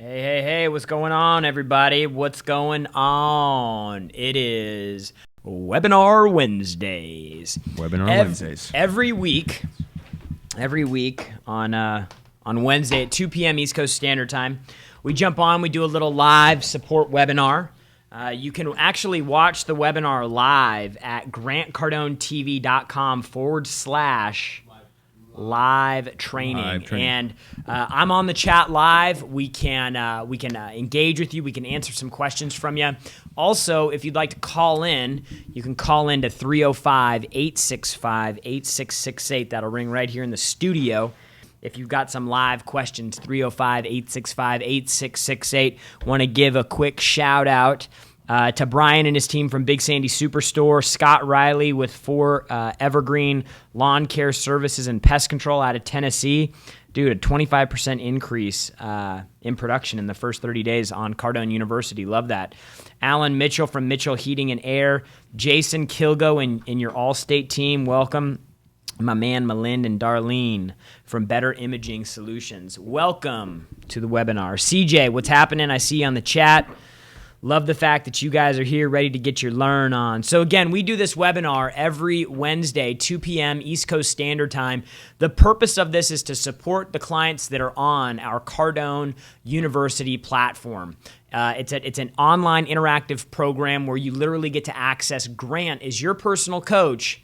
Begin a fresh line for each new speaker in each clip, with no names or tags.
Hey, what's going on, everybody? What's going on? It is Webinar Wednesdays.
Wednesdays.
Every week on Wednesday at 2 p.m. East Coast Standard Time, we jump on, we do a little live support webinar. You can actually watch the webinar live at grantcardonetv.com/live training. And I'm on the chat live. We can engage with you. We can answer some questions from you. Also, if you'd like to call in, you can call in to 305-865-8668. That'll ring right here in the studio. If you've got some live questions, 305-865-8668. Want to give a quick shout out to Brian and his team from Big Sandy Superstore, Scott Riley with 4 Evergreen Lawn Care Services and Pest Control out of Tennessee. Dude, a 25% increase in production in the first 30 days on Cardone University. Love that. Alan Mitchell from Mitchell Heating and Air. Jason Kilgo and your All-State team, welcome. My man Malind and Darlene from Better Imaging Solutions. Welcome to the webinar. CJ, what's happening? I see you on the chat. Love the fact that you guys are here ready to get your learn on. So again, we do this webinar every Wednesday, 2 p.m. East Coast Standard Time. The purpose of this is to support the clients that are on our Cardone University platform. It's an online interactive program where you literally get to access Grant as your personal coach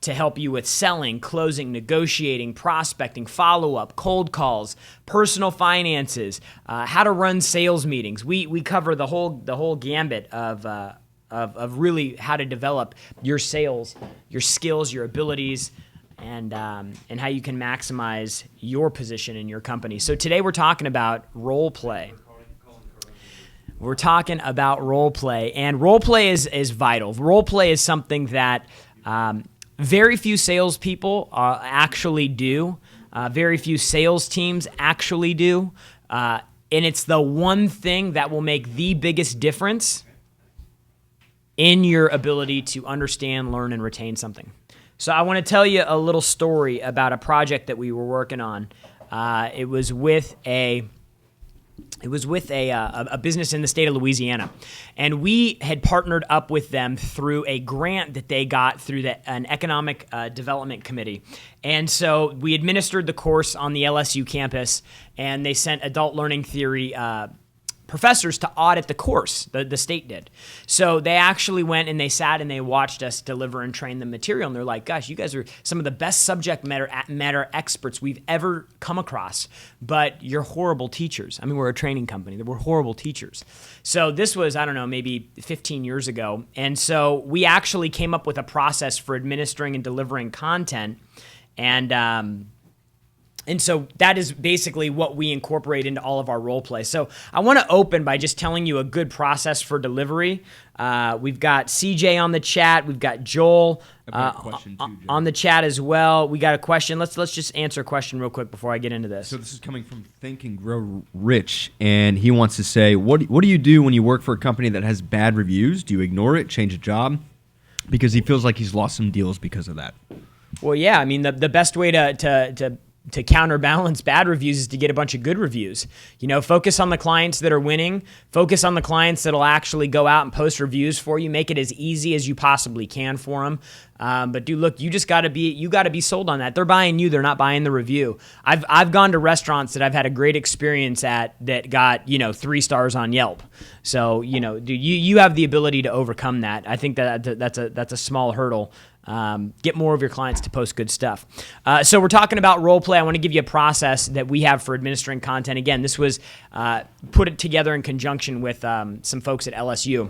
to help you with selling, closing, negotiating, prospecting, follow-up, cold calls, personal finances, how to run sales meetings. We cover the whole gambit of really how to develop your sales, your skills, your abilities, and how you can maximize your position in your company. So today we're talking about role play. We're talking about role play, and role play is vital. Role play is something that very few salespeople actually do. Very few sales teams actually do. And it's the one thing that will make the biggest difference in your ability to understand, learn, and retain something. So I want to tell you a little story about a project that we were working on. It was with a business in the state of Louisiana, and we had partnered up with them through a grant that they got through an economic development committee. And so we administered the course on the LSU campus, and they sent adult learning theory professors to audit the course. The state did. So they actually went and they sat and they watched us deliver and train the material. And they're like, gosh, you guys are some of the best subject matter experts we've ever come across, but you're horrible teachers. I mean, we're a training company. We're horrible teachers. So this was, I don't know, maybe 15 years ago. And so we actually came up with a process for administering and delivering content. And so that is basically what we incorporate into all of our role play. So I want to open by just telling you a good process for delivery. We've got CJ on the chat. We've got Joel on the chat as well. We got a question. Let's just answer a question real quick before I get into this.
So this is coming from Think and Grow Rich, and he wants to say, what do you do when you work for a company that has bad reviews? Do you ignore it, change a job? Because he feels like he's lost some deals because of that.
Well, yeah. I mean, the best way to counterbalance bad reviews is to get a bunch of good reviews. You know, focus on the clients that are winning. Focus on the clients that'll actually go out and post reviews for you. Make it as easy as you possibly can for them. But dude, look, you got to be sold on that. They're buying you. They're not buying the review. I've gone to restaurants that I've had a great experience at that got 3 stars on Yelp. So dude, you have the ability to overcome that. I think that's a small hurdle. Get more of your clients to post good stuff. So we're talking about role play. I want to give you a process that we have for administering content. Again, this was put together in conjunction with some folks at LSU.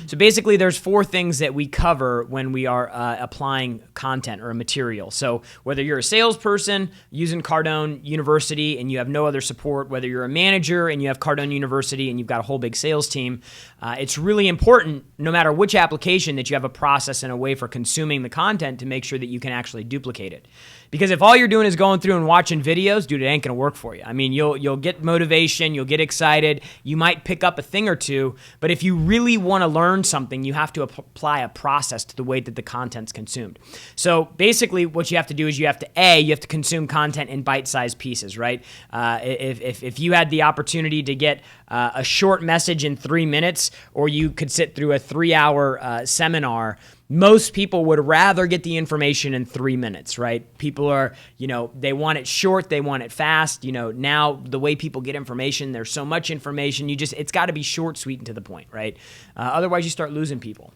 So basically, there's 4 things that we cover when we are applying content or a material. So whether you're a salesperson using Cardone University and you have no other support, whether you're a manager and you have Cardone University and you've got a whole big sales team, it's really important, no matter which application, that you have a process and a way for consuming the content to make sure that you can actually duplicate it. Because if all you're doing is going through and watching videos, dude, it ain't gonna work for you. I mean, you'll get motivation, you'll get excited, you might pick up a thing or two, but if you really want to learn something, you have to apply a process to the way that the content's consumed. So basically, what you have to do is you have to consume content in bite-sized pieces, right? If you had the opportunity to get a short message in 3 minutes, or you could sit through a 3-hour seminar, most people would rather get the information in 3 minutes, right? People are, they want it short, they want it fast. Now the way people get information, there's so much information, it's got to be short, sweet, and to the point, right? Otherwise, you start losing people.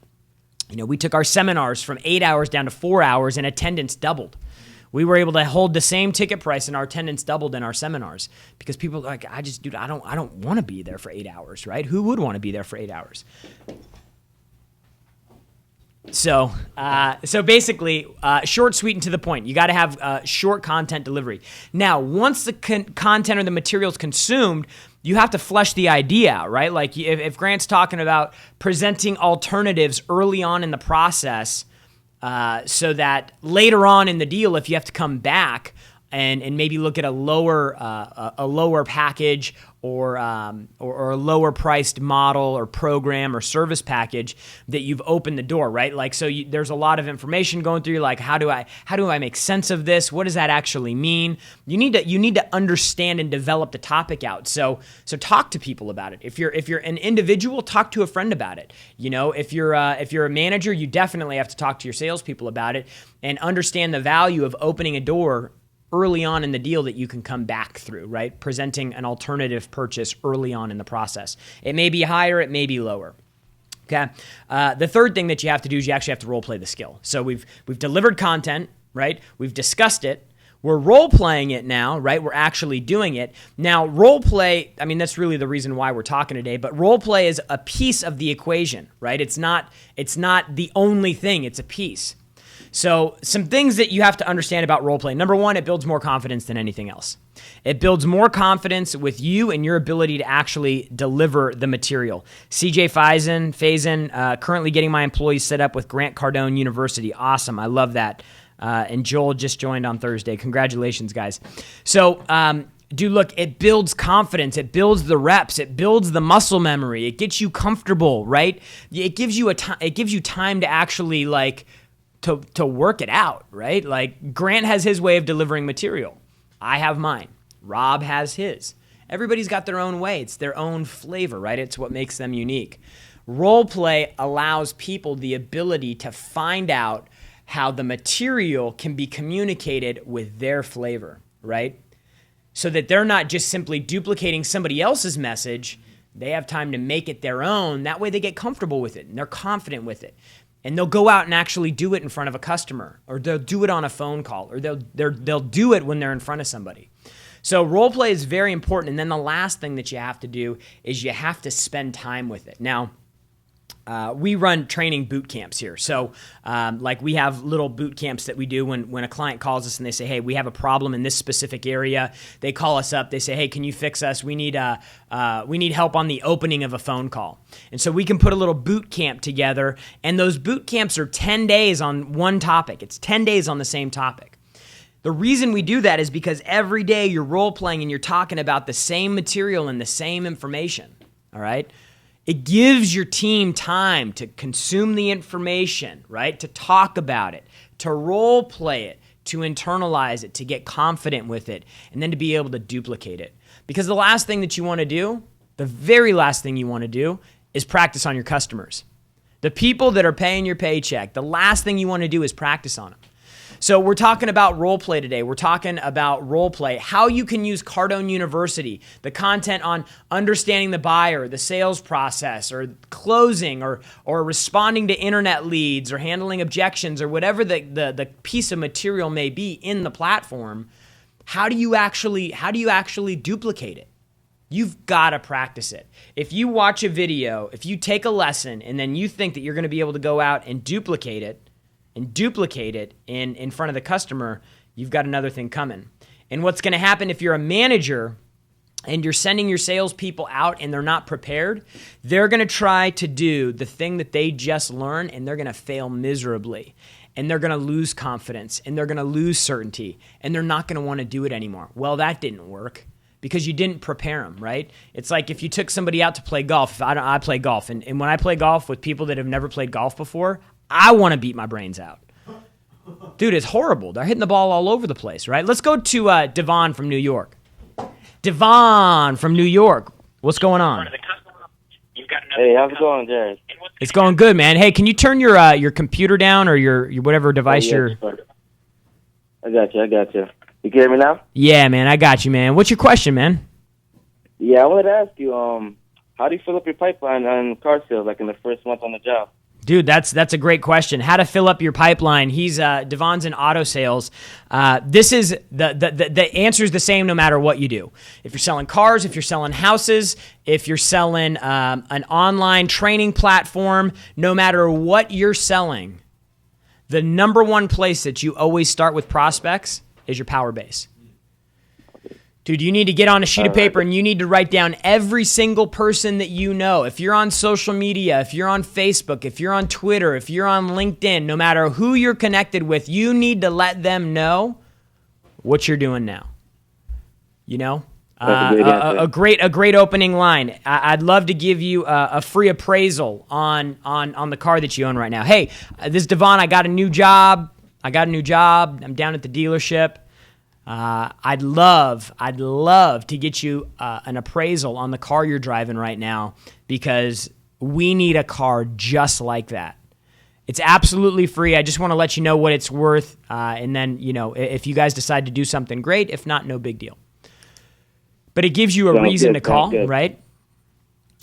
We took our seminars from 8 hours down to 4 hours, and attendance doubled. We were able to hold the same ticket price, and our attendance doubled in our seminars because people are like, I don't want to be there for 8 hours, right? Who would want to be there for 8 hours? So basically, short, sweet, and to the point. You got to have short content delivery. Now, once the content or the material is consumed, you have to flesh the idea out, right? Like if Grant's talking about presenting alternatives early on in the process, so that later on in the deal, if you have to come back and maybe look at a lower package or a lower priced model or program or service package, that you've opened the door, right? Like, so there's a lot of information going through, like, how do I make sense of this? What does that actually mean? You need to understand and develop the topic out. So talk to people about it. If you're an individual, talk to a friend about it. If you're a manager, you definitely have to talk to your salespeople about it and understand the value of opening a door early on in the deal that you can come back through, right? Presenting an alternative purchase early on in the process. It may be higher, it may be lower. Okay. The third thing that you have to do is you actually have to role play the skill. So we've delivered content, right? We've discussed it. We're role playing it now, right? We're actually doing it. Now, role play, I mean, that's really the reason why we're talking today, but role play is a piece of the equation, right? It's not the only thing, it's a piece. So some things that you have to understand about role play. Number one, it builds more confidence than anything else. It builds more confidence with you and your ability to actually deliver the material. CJ Faison, currently getting my employees set up with Cardone University. Awesome. I love that. And Joel just joined on Thursday. Congratulations, guys. So, dude, look, it builds confidence. It builds the reps. It builds the muscle memory. It gets you comfortable, right? It gives you time to actually to work it out, right? Like Grant has his way of delivering material. I have mine. Rob has his. Everybody's got their own way. It's their own flavor, right? It's what makes them unique. Role play allows people the ability to find out how the material can be communicated with their flavor, right? So that they're not just simply duplicating somebody else's message. They have time to make it their own. That way they get comfortable with it and they're confident with it. And they'll go out and actually do it in front of a customer, or they'll do it on a phone call, or they'll do it when they're in front of somebody. So role play is very important. And then the last thing that you have to do is you have to spend time with it. Now, we run training boot camps here. So we have little boot camps that we do when a client calls us and they say, hey, we have a problem in this specific area. They call us up. They say, hey, can you fix us? We need help on the opening of a phone call. And so we can put a little boot camp together. And those boot camps are 10 days on one topic. It's 10 days on the same topic. The reason we do that is because every day you're role playing and you're talking about the same material and the same information. All right. It gives your team time to consume the information, right? To talk about it, to role play it, to internalize it, to get confident with it, and then to be able to duplicate it. Because the last thing that you want to do, the very last thing you want to do, is practice on your customers. The people that are paying your paycheck, the last thing you want to do is practice on them. So we're talking about role play today. We're talking about role play, how you can use Cardone University, the content on understanding the buyer, the sales process, or closing, or responding to internet leads, or handling objections, or whatever the piece of material may be in the platform. How do you actually duplicate it? You've got to practice it. If you watch a video, if you take a lesson, and then you think that you're going to be able to go out and duplicate it in front of the customer, you've got another thing coming. And what's going to happen if you're a manager and you're sending your salespeople out and they're not prepared, they're going to try to do the thing that they just learned and they're going to fail miserably. and they're going to lose confidence, and they're going to lose certainty, and they're not going to want to do it anymore. Well, that didn't work because you didn't prepare them, right? It's like if you took somebody out to play golf. If I play golf, and when I play golf with people that have never played golf before, I want to beat my brains out. Dude, it's horrible. They're hitting the ball all over the place, right? Let's go to Devon from New York. Devon from New York. What's going on?
Hey, how's it going, Jarrod?
It's going good, man. Hey, can you turn your computer down or your whatever device you're...
I got you. You can hear me now?
Yeah, man, I got you, man. What's your question, man?
Yeah, I wanted to ask you, how do you fill up your pipeline on car sales, like in the first month on the job?
Dude, that's a great question. How to fill up your pipeline. Devon's in auto sales. This is the answer is the same no matter what you do. If you're selling cars, if you're selling houses, if you're selling an online training platform, no matter what you're selling, the number one place that you always start with prospects is your power base. Dude, you need to get on a sheet of paper and you need to write down every single person that you know. If you're on social media, if you're on Facebook, if you're on Twitter, if you're on LinkedIn, no matter who you're connected with, you need to let them know what you're doing now. You know? A great opening line. I'd love to give you a free appraisal on the car that you own right now. Hey, this is Devon. I got a new job. I'm down at the dealership. I'd love to get you an appraisal on the car you're driving right now because we need a car just like that. It's absolutely free. I just want to let you know what it's worth, and then if you guys decide to do something great. If not, no big deal. But it gives you a reason to call, right?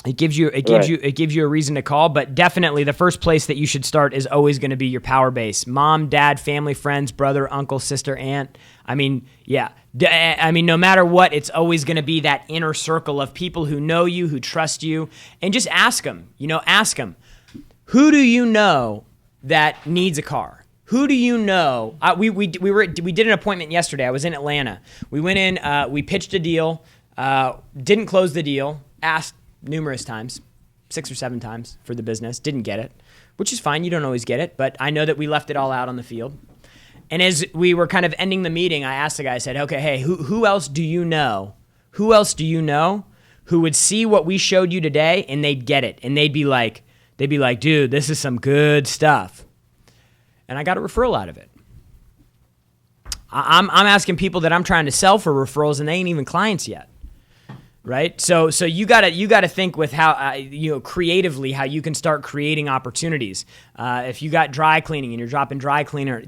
It gives you a reason to call, but definitely the first place that you should start is always going to be your power base. Mom, dad, family, friends, brother, uncle, sister, aunt. I mean, yeah. No matter what, it's always going to be that inner circle of people who know you, who trust you, and just ask them, who do you know that needs a car? Who do you know? We did an appointment yesterday. I was in Atlanta. We went in, we pitched a deal, didn't close the deal, asked numerous times, 6 or 7 times for the business, didn't get it, which is fine. You don't always get it, but I know that we left it all out on the field. And as we were kind of ending the meeting, I asked the guy, I said, okay, hey, who else do you know? Who else do you know who would see what we showed you today and they'd get it? And they'd be like, dude, this is some good stuff. And I got a referral out of it. I'm asking people that I'm trying to sell for referrals and they ain't even clients yet. Right, so you gotta think with how creatively how you can start creating opportunities. If you got dry cleaning and you're dropping dry cleaner,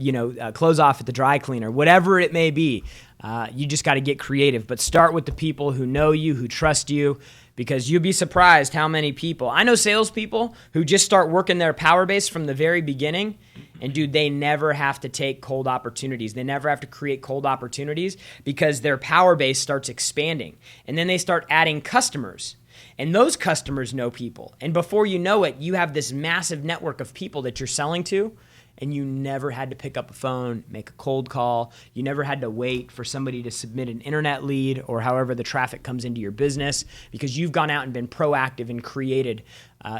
clothes off at the dry cleaner, whatever it may be, you just got to get creative. But start with the people who know you, who trust you, because you'll be surprised how many people. I know salespeople who just start working their power base from the very beginning. And dude, they never have to take cold opportunities. They never have to create cold opportunities because their power base starts expanding. And then they start adding customers. And those customers know people. And before you know it, you have this massive network of people that you're selling to. And you never had to pick up a phone, make a cold call. You never had to wait for somebody to submit an internet lead or however the traffic comes into your business because you've gone out and been proactive and created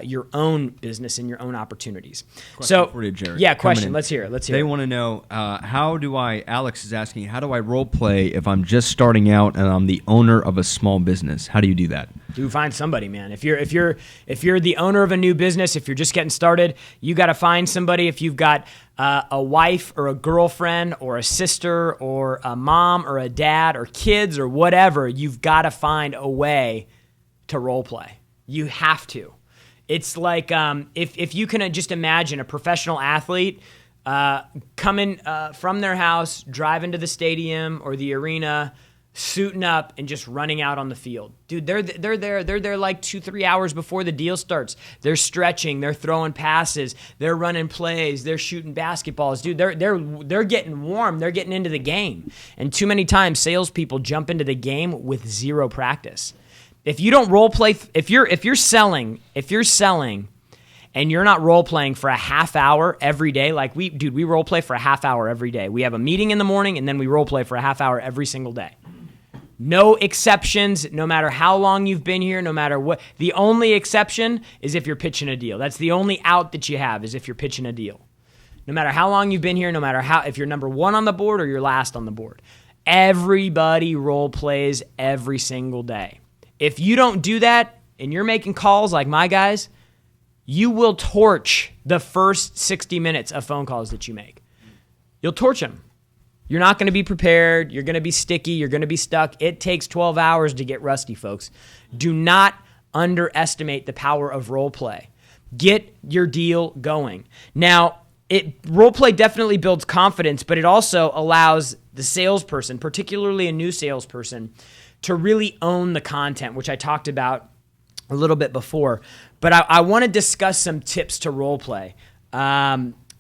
your own business and your own opportunities.
Question for you, Jarrod.
Yeah, question. Let's hear it.
They want to know, Alex is asking, how do I role play if I'm just starting out and I'm the owner of a small business? How do you do that?
Do find somebody, man. If you're the owner of a new business, if you're just getting started, you got to find somebody. If you've got a wife or a girlfriend or a sister or a mom or a dad or kids or whatever, you've got to find a way to role play. You have to. It's like if you can just imagine a professional athlete coming from their house, driving to the stadium or the arena, suiting up and just running out on the field. Dude, they're there like 2-3 hours before the deal starts. They're stretching, they're throwing passes, they're running plays, they're shooting basketballs. Dude, they're getting warm, they're getting into the game. And too many times salespeople jump into the game with zero practice. If you don't role play, if you're selling and you're not role playing for a half hour every day, like we role play for a half hour every day. We have a meeting in the morning and then we role play for a half hour every single day. No exceptions, no matter how long you've been here, no matter what. The only exception is if you're pitching a deal. That's the only out that you have is if you're pitching a deal. no matter how long you've been here, no matter if you're number 1 on the board or you're last on the board, everybody role plays every single day. If you don't do that and you're making calls like my guys, you will torch the first 60 minutes of phone calls that you make. You'll torch them. You're not going to be prepared. You're going to be sticky. You're going to be stuck. It takes 12 hours to get rusty, folks. Do not underestimate the power of role play. Get your deal going. Now, role play definitely builds confidence, but it also allows the salesperson, particularly a new salesperson, to really own the content, which I talked about a little bit before. But I want to discuss some tips to role play.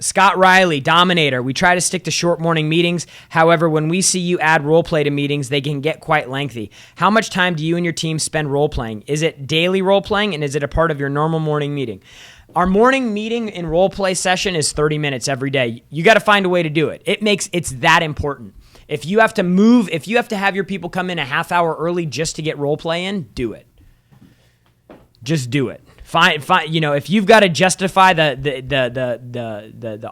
Scott Riley, Dominator. We try to stick to short morning meetings. However, when we see you add role play to meetings, they can get quite lengthy. How much time do you and your team spend role playing? Is it daily role playing, and is it a part of your normal morning meeting? Our morning meeting and role play session is 30 minutes every day. You got to find a way to do it. It's that important. If you have to have your people come in a half hour early just to get role play in, do it. Just do it. Fine. If you've got to justify the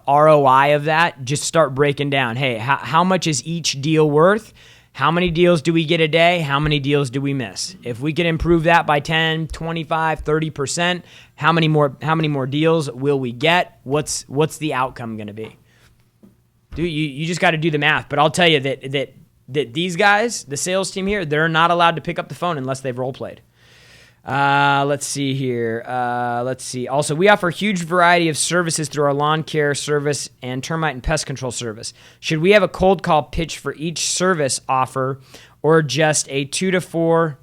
ROI of that, just start breaking down. Hey, how much is each deal worth? How many deals do we get a day? How many deals do we miss? If we can improve that by 10, 25, 30%, how many more deals will we get? What's the outcome going to be? Dude, you just got to do the math. But I'll tell you that these guys, the sales team here, they're not allowed to pick up the phone unless they've role played. Let's see here. Also, we offer a huge variety of services through our lawn care service and termite and pest control service. Should we have a cold call pitch for each service offer, or just a 2-4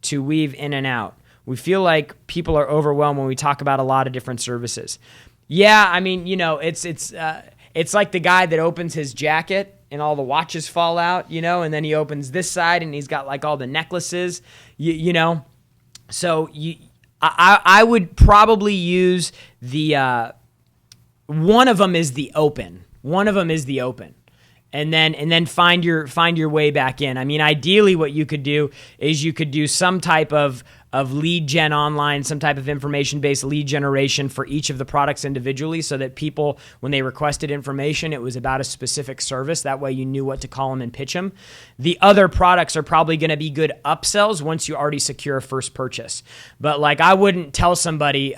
to weave in and out? We feel like people are overwhelmed when we talk about a lot of different services. Yeah, I mean, it's like the guy that opens his jacket and all the watches fall out, and then he opens this side and he's got like all the necklaces, So I would probably use one of them is the open. And then find your way back in. I mean, ideally what you could do is you could do some type of lead gen online, some type of information-based lead generation for each of the products individually, so that people, when they requested information, it was about a specific service. That way you knew what to call them and pitch them. The other products are probably going to be good upsells once you already secure a first purchase. But like, I wouldn't tell somebody,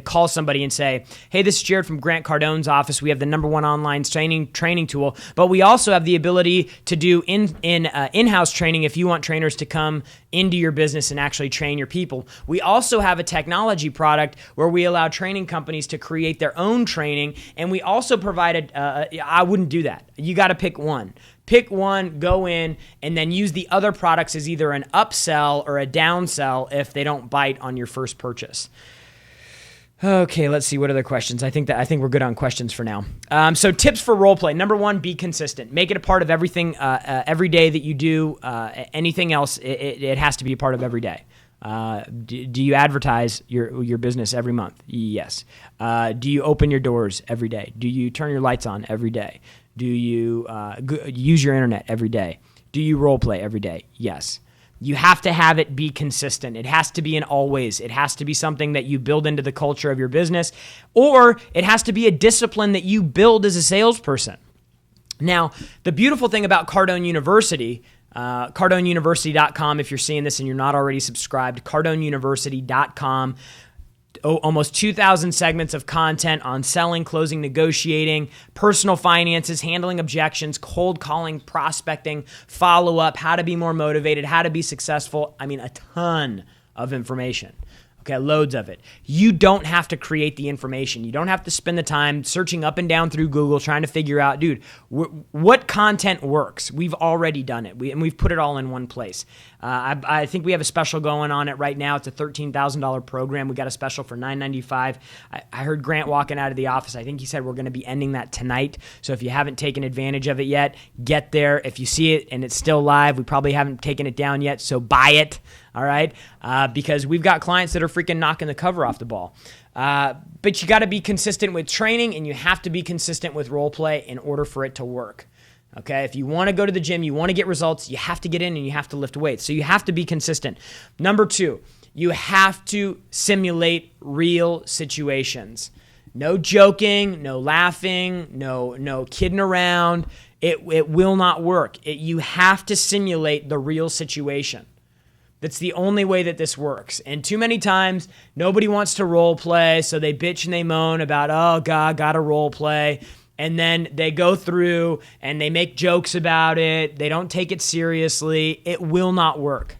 call somebody and say, hey, this is Jarrod from Grant Cardone's office. We have the #1 online training tool, but we also have the ability to do in-house training if you want trainers to come into your business and actually train your people. We also have a technology product where we allow training companies to create their own training, and we also provided, I wouldn't do that. You got to pick one. Pick one, go in, and then use the other products as either an upsell or a downsell if they don't bite on your first purchase. Okay, let's see what other questions. I think we're good on questions for now. So tips for role play. Number 1, be consistent. Make it a part of everything, every day that you do. Anything else, it has to be a part of every day. Do you advertise your business every month? Yes. Do you open your doors every day? Do you turn your lights on every day? Do you use your internet every day? Do you role play every day? Yes. You have to have it be consistent. It has to be an always. It has to be something that you build into the culture of your business, or it has to be a discipline that you build as a salesperson. Now, the beautiful thing about Cardone University, CardoneUniversity.com, if you're seeing this and you're not already subscribed, CardoneUniversity.com, almost 2,000 segments of content on selling, closing, negotiating, personal finances, handling objections, cold calling, prospecting, follow-up, how to be more motivated, how to be successful. I mean, a ton of information. Okay, loads of it. You don't have to create the information. You don't have to spend the time searching up and down through Google trying to figure out, dude, what content works. We've already done it, and we've put it all in one place. I think we have a special going on it right now. It's a $13,000 program. We got a special for $995. I heard Grant walking out of the office. I think he said we're going to be ending that tonight. So if you haven't taken advantage of it yet, get there. If you see it and it's still live, we probably haven't taken it down yet, so buy it. All right, because we've got clients that are freaking knocking the cover off the ball. But you got to be consistent with training, and you have to be consistent with role play in order for it to work. Okay, if you want to go to the gym, you want to get results, you have to get in and you have to lift weights. So you have to be consistent. Number 2, You have to simulate real situations. No joking, no laughing, no kidding around. It will not work. You have to simulate the real situation. That's the only way that this works. And too many times, nobody wants to role play, so they bitch and they moan about, oh, God, gotta role play. And then they go through and they make jokes about it. They don't take it seriously. It will not work.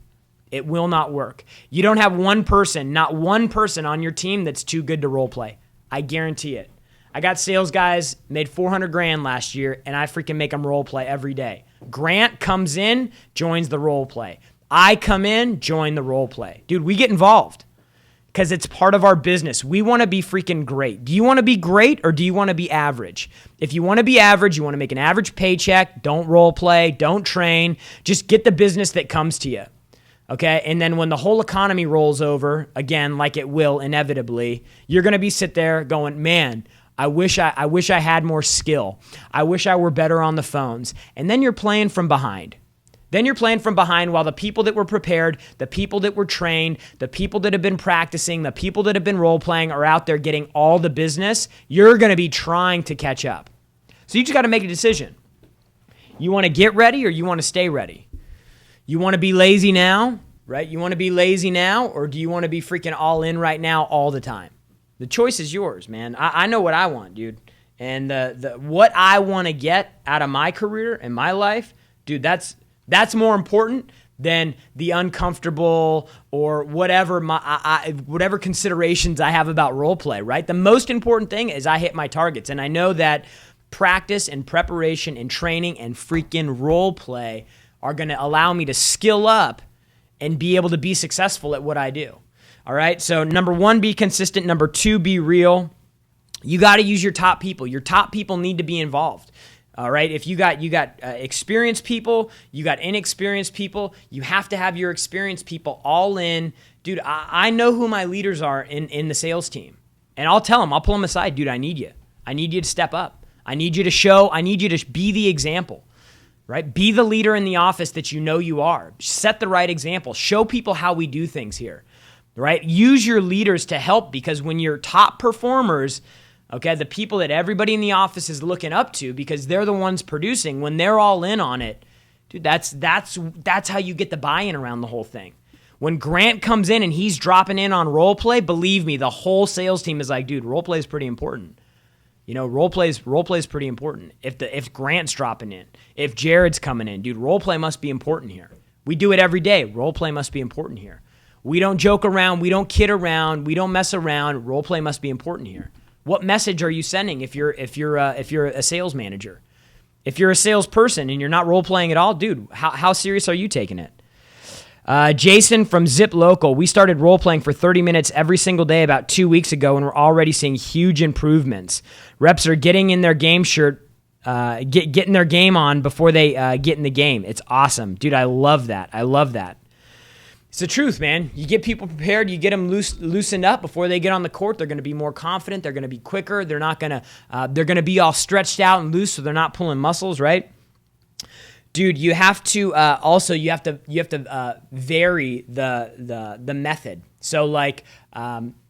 It will not work. You don't have one person, not one person on your team that's too good to role play. I guarantee it. I got sales guys, made $400,000 last year, and I freaking make them role play every day. Grant comes in, joins the role play. I come in, join the role play. Dude, we get involved because it's part of our business. We want to be freaking great. Do you want to be great or do you want to be average? If you want to be average, you want to make an average paycheck, don't role play, don't train, just get the business that comes to you. Okay, and then when the whole economy rolls over, again, like it will inevitably, you're going to be sit there going, man, I wish I had more skill. I wish I were better on the phones. And then you're playing from behind. Then you're playing from behind while the people that were prepared, the people that were trained, the people that have been practicing, the people that have been role-playing are out there getting all the business. You're going to be trying to catch up. So you just got to make a decision. You want to get ready or you want to stay ready? You want to be lazy now, right? You want to be lazy now, or do you want to be freaking all in right now all the time? The choice is yours, man. I know what I want, dude. And what I want to get out of my career and my life, dude, that's more important than the uncomfortable or whatever whatever considerations I have about role play, right? The most important thing is I hit my targets. And I know that practice and preparation and training and freaking role play are going to allow me to skill up and be able to be successful at what I do. All right. So number one, be consistent. Number two, be real. You got to use your top people. Your top people need to be involved. All right. If you got experienced people, you got inexperienced people, you have to have your experienced people all in. Dude, I know who my leaders are in the sales team. And I'll tell them, I'll pull them aside. Dude, I need you. I need you to step up. I need you to show. I need you to be the example. Right? Be the leader in the office that you know you are. Set the right example. Show people how we do things here. Right? Use your leaders to help, because when your top performers, okay, the people that everybody in the office is looking up to because they're the ones producing, when they're all in on it, dude, that's how you get the buy-in around the whole thing. When Grant comes in and he's dropping in on role play, believe me, the whole sales team is like, dude, role play is pretty important. You know, role play is pretty important. If Grant's dropping in, if Jarrod's coming in, dude, role play must be important here. We do it every day. Role play must be important here. We don't joke around. We don't kid around. We don't mess around. Role play must be important here. What message are you sending if you're a sales manager? If you're a salesperson and you're not role playing at all, dude, how serious are you taking it? Jason from Zip Local, we started role playing for 30 minutes every single day about 2 weeks ago, and we're already seeing huge improvements. Reps are getting in their game shirt, getting their game on before they get in the game. It's awesome. Dude, I love that. I love that. It's the truth, man. You get people prepared, you get them loosened up before they get on the court. They're going to be more confident. They're going to be quicker. They're going to be all stretched out and loose, so they're not pulling muscles, right? Dude, you have to vary the method. So like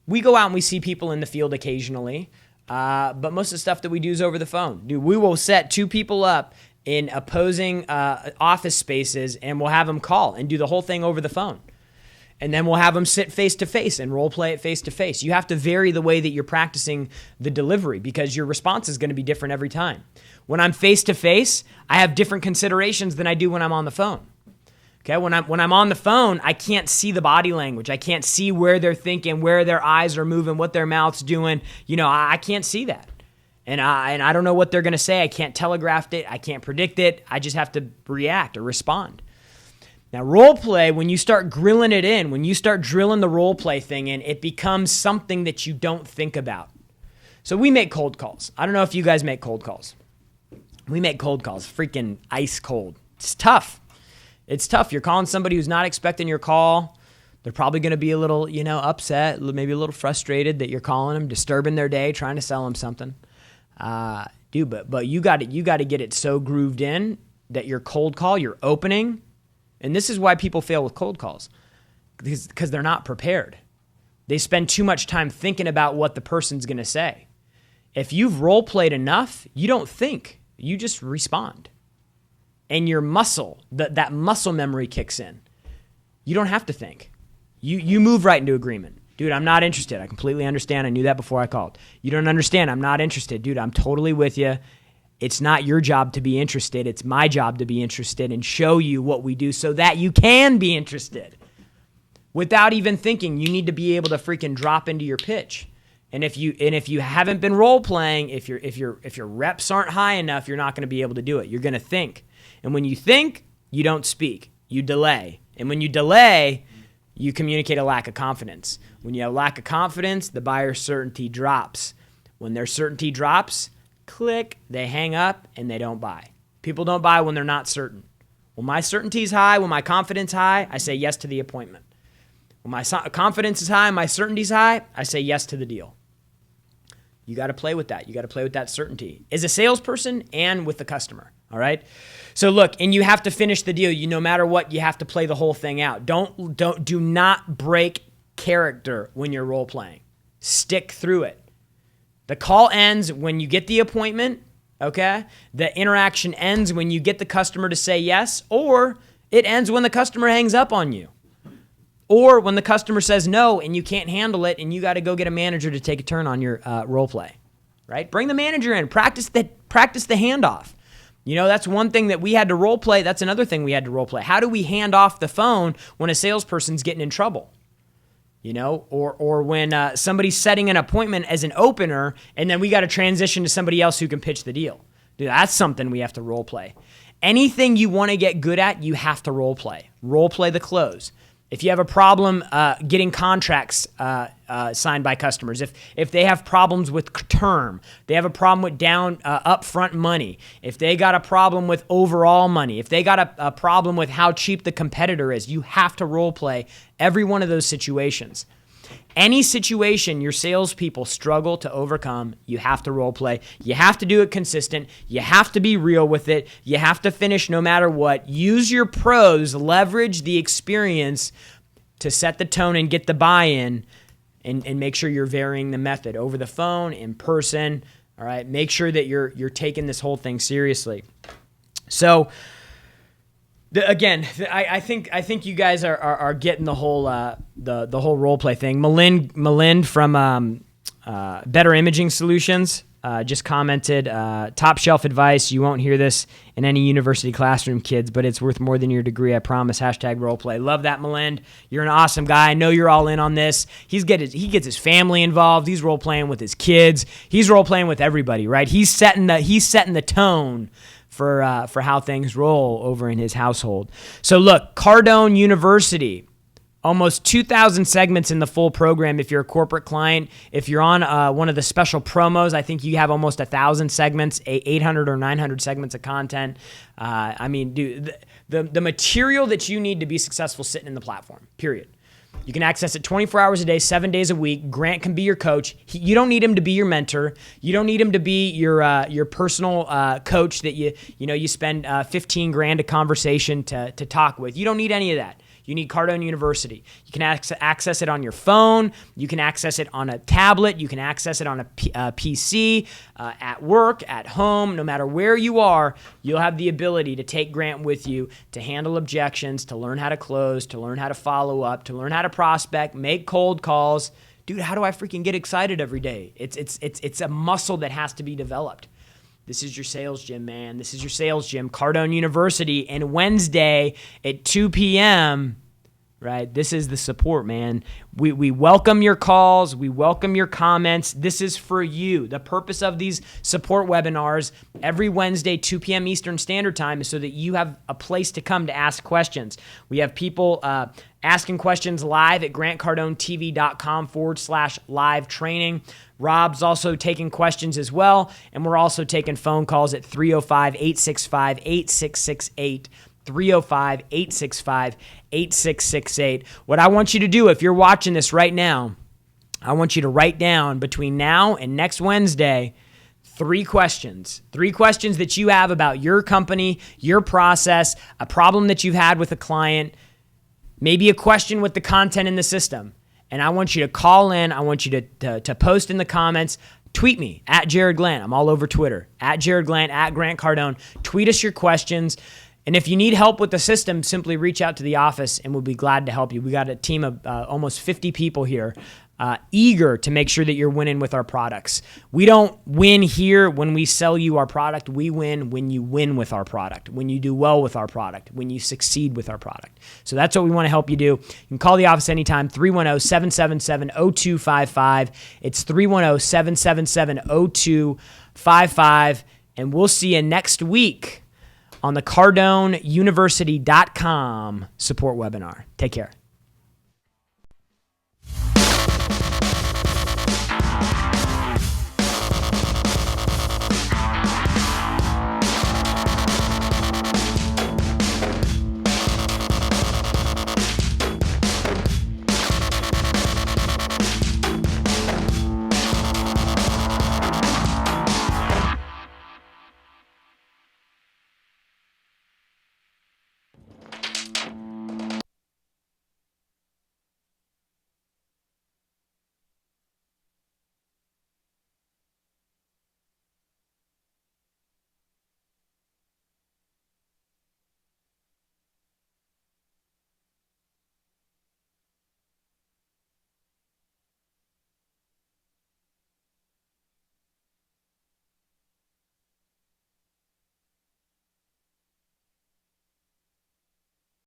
we go out and we see people in the field occasionally, but most of the stuff that we do is over the phone. Dude, we will set two people up in opposing office spaces, and we'll have them call and do the whole thing over the phone. And then we'll have them sit face-to-face and role play it face-to-face. You have to vary the way that you're practicing the delivery because your response is going to be different every time. When I'm face-to-face, I have different considerations than I do when I'm on the phone. Okay, when I'm on the phone, I can't see the body language. I can't see where they're thinking, where their eyes are moving, what their mouth's doing. You know, I can't see that. And I don't know what they're going to say. I can't telegraph it. I can't predict it. I just have to react or respond. Now, role play, when you start grilling it in, when you start drilling the role play thing in, it becomes something that you don't think about. So we make cold calls. I don't know if you guys make cold calls. We make cold calls, freaking ice cold. It's tough. It's tough. You're calling somebody who's not expecting your call. They're probably going to be a little, upset, maybe a little frustrated that you're calling them, disturbing their day, trying to sell them something. Dude, but you got to get it so grooved in that your cold call, your opening, and this is why people fail with cold calls. because they're not prepared. They spend too much time thinking about what the person's going to say. If you've role played enough, you don't think, you just respond. And your that muscle memory kicks in. You don't have to think. You move right into agreement. Dude, I'm not interested. I completely understand. I knew that before I called. You don't understand. I'm not interested. Dude, I'm totally with you. It's not your job to be interested. It's my job to be interested and show you what we do so that you can be interested. Without even thinking, you need to be able to freaking drop into your pitch. And if you haven't been role playing, if your reps aren't high enough, you're not going to be able to do it. You're going to think. And when you think, you don't speak. You delay. And when you delay, you communicate a lack of confidence. When you have a lack of confidence, the buyer's certainty drops. When their certainty drops, click, they hang up and they don't buy. People don't buy when they're not certain. When my certainty is high, when my confidence is high, I say yes to the appointment. When my confidence is high and my certainty is high, I say yes to the deal. You got to play with that. You got to play with that certainty as a salesperson and with the customer. All right. So look, and you have to finish the deal. No matter what, you have to play the whole thing out. Do not break character when you're role playing. Stick through it. The call ends when you get the appointment. Okay. The interaction ends when you get the customer to say yes, or it ends when the customer hangs up on you. Or when the customer says no and you can't handle it and you got to go get a manager to take a turn on your role play, right? Bring the manager in. Practice the handoff. That's one thing that we had to role play. That's another thing we had to role play. How do we hand off the phone when a salesperson's getting in trouble? Or when somebody's setting an appointment as an opener and then we got to transition to somebody else who can pitch the deal. Dude, that's something we have to role play. Anything you want to get good at, you have to role play. Role play the close. If you have a problem getting contracts signed by customers, if they have problems with term, they have a problem with down upfront money, if they got a problem with overall money, if they got a problem with how cheap the competitor is, you have to role play every one of those situations. Any situation your salespeople struggle to overcome, you have to role play. You have to do it consistent. You have to be real with it. You have to finish no matter what. Use your pros, leverage the experience to set the tone and get the buy-in, and make sure you're varying the method over the phone, in person. All right, make sure that you're taking this whole thing seriously. So. I think you guys are getting the whole the whole role play thing. Malind from Better Imaging Solutions just commented, top shelf advice. You won't hear this in any university classroom, kids, but it's worth more than your degree, I promise. #roleplay. Love that, Malind. You're an awesome guy. I know you're all in on this. He gets his family involved. He's role playing with his kids. He's role playing with everybody, right? He's setting the tone for how things roll over in his household. So look, Cardone University, almost 2,000 segments in the full program if you're a corporate client. If you're on one of the special promos, I think you have almost 1,000 segments, 800 or 900 segments of content. Dude, the material that you need to be successful sitting in the platform, period. You can access it 24 hours a day, 7 days a week. Grant can be your coach. You don't need him to be your mentor. You don't need him to be your personal coach that you spend $15,000 a conversation to talk with. You don't need any of that. You need Cardone University. You can access it on your phone. You can access it on a tablet. You can access it on a PC, at work, at home. No matter where you are, you'll have the ability to take Grant with you to handle objections, to learn how to close, to learn how to follow up, to learn how to prospect, make cold calls. Dude, how do I freaking get excited every day? It's a muscle that has to be developed. This is your sales gym, man. This is your sales gym, Cardone University. And Wednesday at 2 p.m., right? This is the support, man. We welcome your calls. We welcome your comments. This is for you. The purpose of these support webinars every Wednesday, 2 p.m. Eastern Standard Time, is so that you have a place to come to ask questions. We have people asking questions live at grantcardonetv.com/live training. Rob's also taking questions as well, and we're also taking phone calls at 305-865-8668, 305-865-8668. What I want you to do, if you're watching this right now, I want you to write down between now and next Wednesday 3 questions that you have about your company, your process, a problem that you've had with a client. maybe a question with the content in the system. And I want you to call in. I want you to post in the comments. Tweet me at Jarrod Glandt. I'm all over Twitter. At Jarrod Glandt, at Grant Cardone. Tweet us your questions. And if you need help with the system, simply reach out to the office and we'll be glad to help you. We got a team of almost 50 people here, eager to make sure that you're winning with our products. We don't win here when we sell you our product. We win when you win with our product, when you do well with our product, when you succeed with our product. So that's what we want to help you do. You can call the office anytime, 310-777-0255. It's 310-777-0255. And we'll see you next week on the CardoneUniversity.com support webinar. Take care.